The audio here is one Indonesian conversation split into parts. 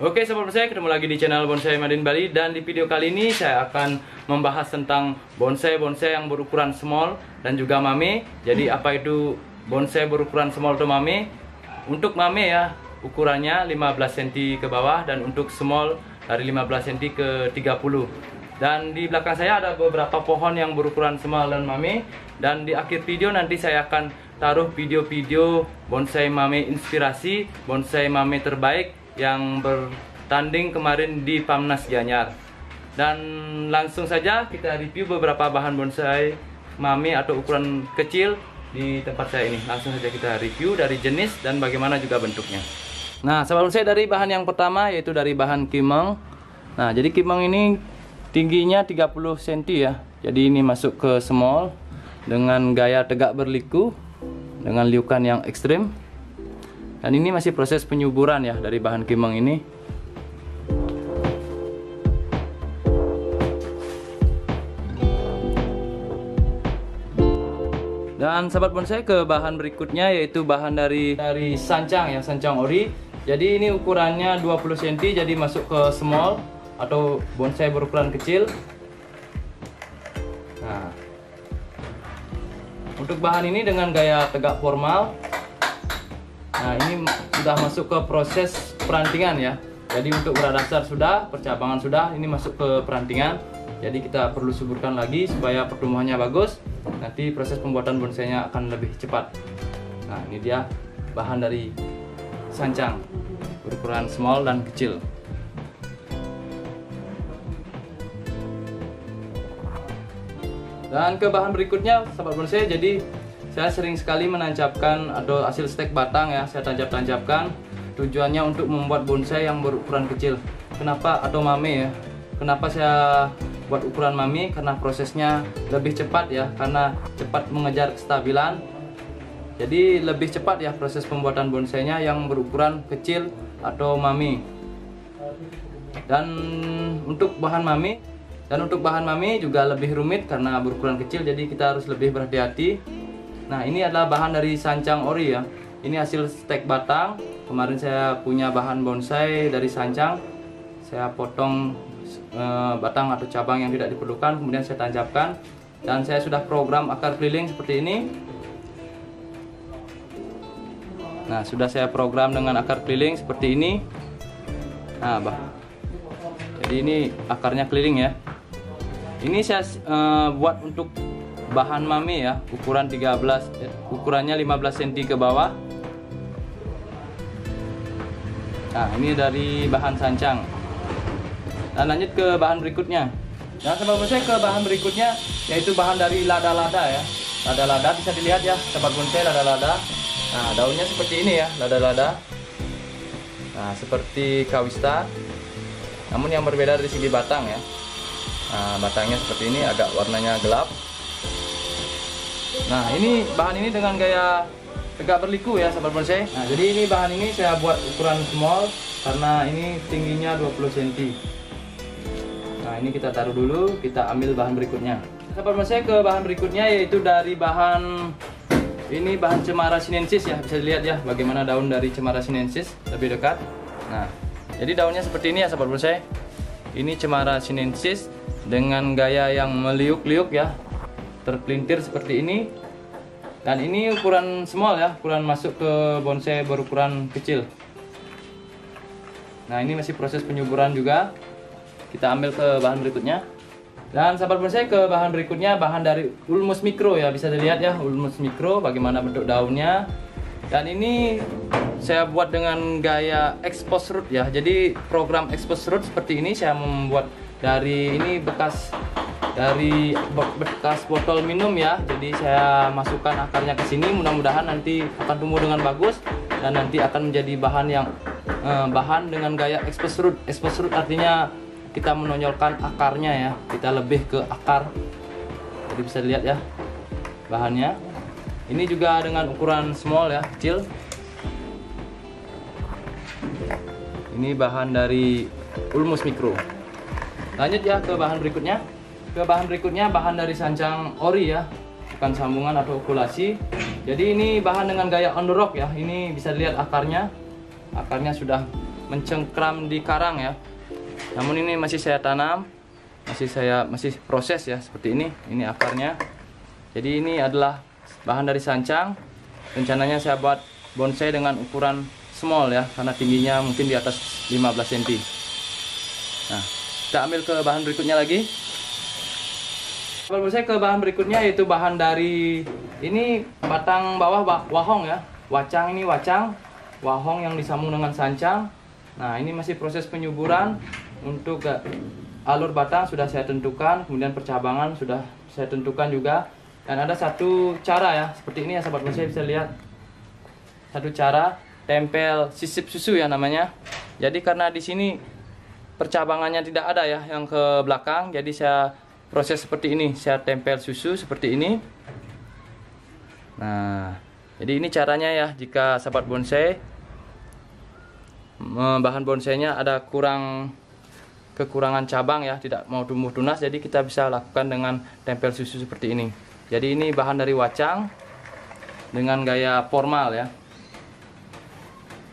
Oke sobat bonsai, ketemu lagi di channel Bonsai Madin Bali. Dan di video kali ini saya akan membahas tentang bonsai-bonsai yang berukuran small dan juga mame. Jadi apa itu bonsai berukuran small atau mame? Untuk mame ya, ukurannya 15 cm ke bawah, dan untuk small dari 15 cm ke 30. Dan di belakang saya ada beberapa pohon yang berukuran small dan mame. Dan di akhir video nanti saya akan taruh video-video bonsai mame inspirasi, bonsai mame terbaik yang bertanding kemarin di Pamnas Gianyar. Dan langsung saja kita review beberapa bahan bonsai mame atau ukuran kecil di tempat saya ini. Langsung saja kita review dari jenis dan bagaimana juga bentuknya. Nah, sahabat bonsai, dari bahan yang pertama yaitu dari bahan kimeng. Nah, jadi kimeng ini tingginya 30 cm ya. Jadi ini masuk ke small dengan gaya tegak berliku dengan liukan yang ekstrim. Dan ini masih proses penyuburan ya dari bahan kimeng ini. Dan sahabat bonsai, ke bahan berikutnya yaitu bahan dari sancang ya, sancang ori. Jadi ini ukurannya 20 cm, jadi masuk ke small atau bonsai berukuran kecil. Nah, untuk bahan ini dengan gaya tegak formal. Nah, ini sudah masuk ke proses perantingan ya. Jadi untuk berat dasar sudah, percabangan sudah, ini masuk ke perantingan. Jadi kita perlu suburkan lagi supaya pertumbuhannya bagus. Nanti proses pembuatan bonsainya akan lebih cepat. Nah, ini dia bahan dari sancang berukuran small dan kecil. Dan ke bahan berikutnya sahabat bonsai, jadi saya sering sekali menancapkan atau hasil stek batang ya, saya tancap-tancapkan. Tujuannya untuk membuat bonsai yang berukuran kecil. Kenapa atau mame ya? Kenapa saya buat ukuran mame? Karena prosesnya lebih cepat ya, karena cepat mengejar kestabilan. Jadi lebih cepat ya proses pembuatan bonsainya yang berukuran kecil atau mame. Dan untuk bahan mame juga lebih rumit karena berukuran kecil, jadi kita harus lebih berhati-hati. Nah, ini adalah bahan dari sancang ori ya. Ini hasil stek batang. Kemarin saya punya bahan bonsai dari sancang. Saya potong batang atau cabang yang tidak diperlukan, kemudian saya tancapkan. Dan saya sudah program akar keliling seperti ini. Nah, sudah saya program dengan akar keliling seperti ini. Nah, jadi ini akarnya keliling ya. Ini saya buat untuk bahan mame ya, ukurannya 15 cm ke bawah. Nah, ini dari bahan sancang. Dan lanjut ke bahan berikutnya. Nah, sahabat bonsai, ke bahan berikutnya yaitu bahan dari lada-lada ya. Lada-lada bisa dilihat ya, sahabat bonsai, lada-lada. Nah, daunnya seperti ini ya, lada-lada. Nah, seperti kawista. Namun yang berbeda dari segi batang ya. Nah, batangnya seperti ini, agak warnanya gelap. Nah, ini bahan ini dengan gaya tegak berliku ya sahabat bonsai. Nah, jadi ini bahan ini saya buat ukuran small karena ini tingginya 20 cm. Nah, ini kita taruh dulu, kita ambil bahan berikutnya. Sahabat bonsai, ke bahan berikutnya yaitu dari bahan ini, bahan cemara sinensis ya. Bisa dilihat ya bagaimana daun dari cemara sinensis lebih dekat. Nah, jadi daunnya seperti ini ya sahabat bonsai. Ini cemara sinensis dengan gaya yang meliuk-liuk ya, terpelintir seperti ini. Dan ini ukuran small ya, ukuran masuk ke bonsai berukuran kecil. Nah, ini masih proses penyuburan juga. Kita ambil ke bahan berikutnya. Dan sahabat bonsai, ke bahan berikutnya bahan dari Ulmus Micro ya. Bisa dilihat ya, Ulmus Micro bagaimana bentuk daunnya. Dan ini saya buat dengan gaya expose root ya. Jadi program expose root seperti ini saya membuat dari ini bekas botol minum ya. Jadi saya masukkan akarnya ke sini, mudah-mudahan nanti akan tumbuh dengan bagus dan nanti akan menjadi bahan yang bahan dengan gaya expose root. Expose root artinya kita menonjolkan akarnya ya, kita lebih ke akar. Jadi bisa dilihat ya bahannya. Ini juga dengan ukuran small ya, kecil. Ini bahan dari Ulmus Micro. Lanjut ya ke bahan berikutnya. Ke bahan berikutnya bahan dari sancang ori ya, bukan sambungan atau okulasi. Jadi ini bahan dengan gaya on the rock ya. Ini bisa dilihat akarnya. Akarnya sudah mencengkram di karang ya. Namun ini masih saya tanam, masih proses ya seperti ini. Ini akarnya. Jadi ini adalah bahan dari sancang. Rencananya saya buat bonsai dengan ukuran small ya, karena tingginya mungkin di atas 15 cm. Nah, kita ambil ke bahan berikutnya lagi. Bonsai ke bahan berikutnya yaitu bahan dari ini batang bawah wahong ya. Wacang, ini wahong yang disambung dengan sancang. Nah, ini masih proses penyuburan. Untuk alur batang sudah saya tentukan, kemudian percabangan sudah saya tentukan juga. Dan ada satu cara ya, seperti ini ya sahabat bonsai, bisa lihat. Satu cara tempel sisip susu ya namanya. Jadi karena di sini percabangannya tidak ada ya yang ke belakang, jadi saya proses seperti ini, saya tempel susu seperti ini. Nah, jadi ini caranya ya, jika sahabat bonsai bahan bonsainya ada kekurangan cabang ya, tidak mau tumbuh tunas, jadi kita bisa lakukan dengan tempel susu seperti ini. Jadi ini bahan dari wacang dengan gaya formal ya.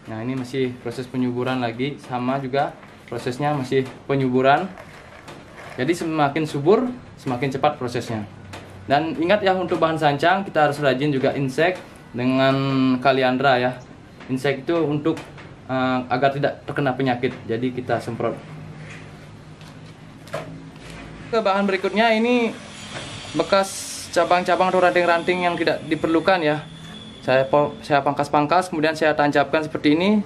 Nah, ini masih proses penyuburan lagi, sama juga prosesnya masih penyuburan. Jadi semakin subur, semakin cepat prosesnya. Dan ingat ya, untuk bahan sancang kita harus rajin juga insek dengan kaliandra ya. Insek itu untuk agar tidak terkena penyakit, jadi kita semprot. Ke bahan berikutnya, ini bekas cabang-cabang atau ranting-ranting yang tidak diperlukan ya. Saya pangkas-pangkas, kemudian saya tancapkan seperti ini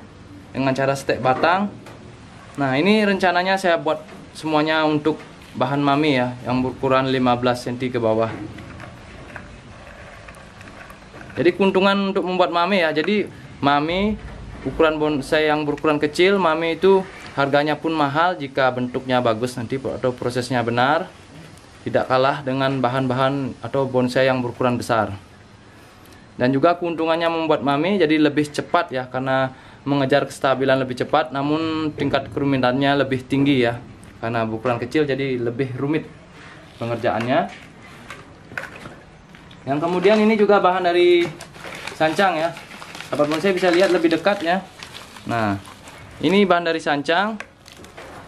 dengan cara stek batang. Nah, ini rencananya saya buat semuanya untuk bahan mami ya, yang berukuran 15 cm ke bawah. Jadi keuntungan untuk membuat mami ya, jadi mami ukuran bonsai yang berukuran kecil, mami itu harganya pun mahal jika bentuknya bagus nanti atau prosesnya benar, tidak kalah dengan bahan-bahan atau bonsai yang berukuran besar. Dan juga keuntungannya membuat mami jadi lebih cepat ya, karena mengejar kestabilan lebih cepat, namun tingkat kerumitannya lebih tinggi ya, karena berukuran kecil jadi lebih rumit pengerjaannya. Yang kemudian ini juga bahan dari sancang ya, sahabat bonsai bisa lihat lebih dekat ya. Nah, ini bahan dari sancang.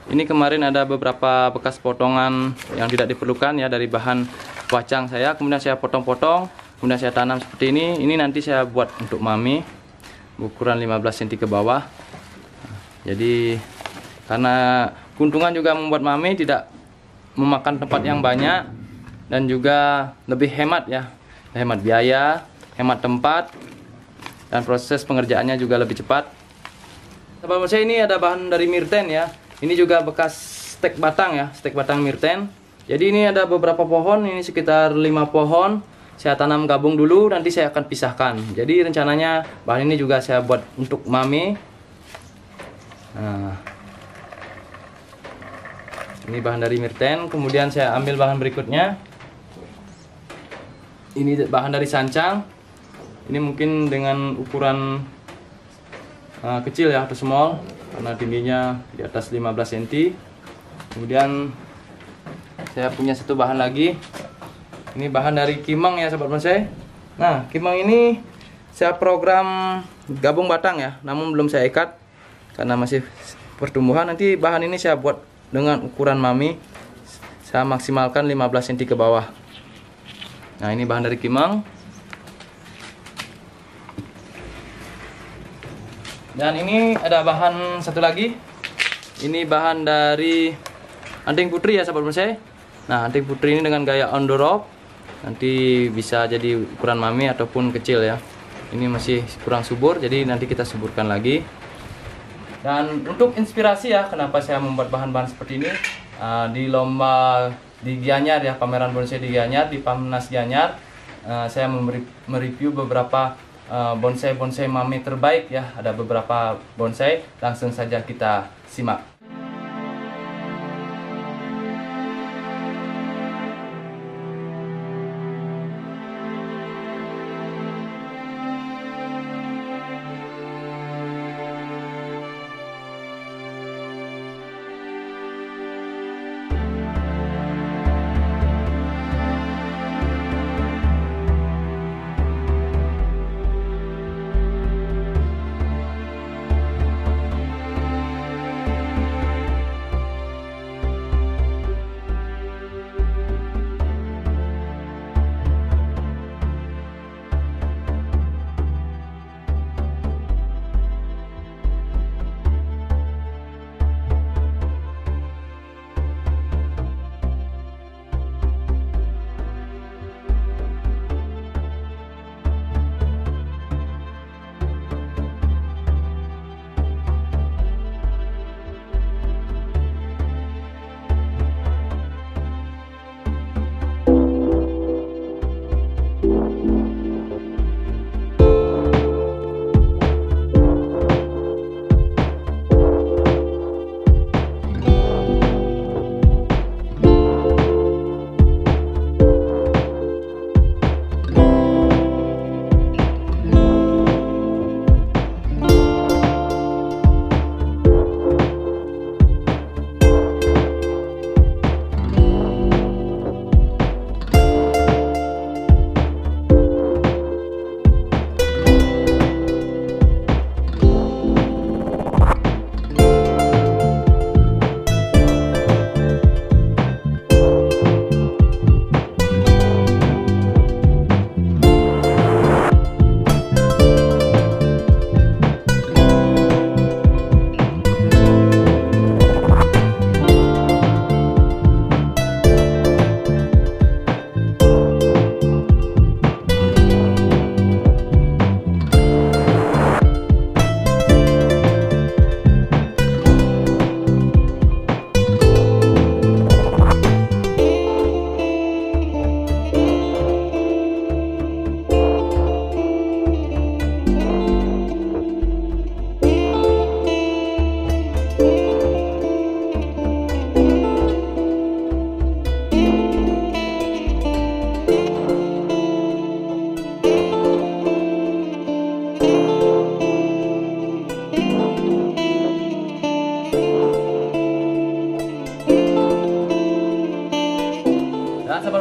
Ini kemarin ada beberapa bekas potongan yang tidak diperlukan ya dari bahan wacang saya, kemudian saya potong-potong, kemudian saya tanam seperti ini. Ini nanti saya buat untuk mami ukuran 15 cm ke bawah. Jadi karena keuntungan juga membuat mami tidak memakan tempat yang banyak dan juga lebih hemat ya, hemat biaya, hemat tempat, dan proses pengerjaannya juga lebih cepat. Sahabat bonsai, ini ada bahan dari mirten ya. Ini juga bekas stek batang ya, stek batang mirten. Jadi ini ada beberapa pohon, ini sekitar 5 pohon. Saya tanam gabung dulu, nanti saya akan pisahkan. Jadi rencananya bahan ini juga saya buat untuk mami. Nah, ini bahan dari mirten. Kemudian saya ambil bahan berikutnya. Ini bahan dari sancang. Ini mungkin dengan ukuran kecil ya, atau small, karena tingginya di atas 15 cm. Kemudian saya punya satu bahan lagi. Ini bahan dari kimang ya sahabat bonsai. Nah, kimang ini saya program gabung batang ya, namun belum saya ikat karena masih pertumbuhan. Nanti bahan ini saya buat dengan ukuran mami, saya maksimalkan 15 cm ke bawah. Nah, ini bahan dari kimang. Dan ini ada bahan satu lagi. Ini bahan dari anting putri ya sahabat bonsai. Nah, anting putri ini dengan gaya on the rope, nanti bisa jadi ukuran mami ataupun kecil ya. Ini masih kurang subur, jadi nanti kita suburkan lagi. Dan untuk inspirasi ya, kenapa saya membuat bahan-bahan seperti ini, di lomba di Gianyar ya, pameran bonsai di Gianyar, di Pamnas Gianyar, saya mereview beberapa bonsai-bonsai mami terbaik ya. Ada beberapa bonsai, langsung saja kita simak.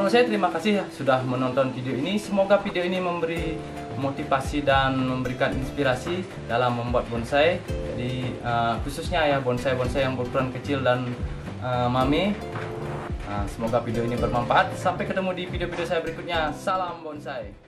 bonsai, terima kasih sudah menonton video ini. Semoga video ini memberi motivasi dan memberikan inspirasi dalam membuat bonsai. Jadi khususnya ya bonsai-bonsai yang berukuran kecil dan mami. Semoga video ini bermanfaat. Sampai ketemu di video-video saya berikutnya. Salam bonsai.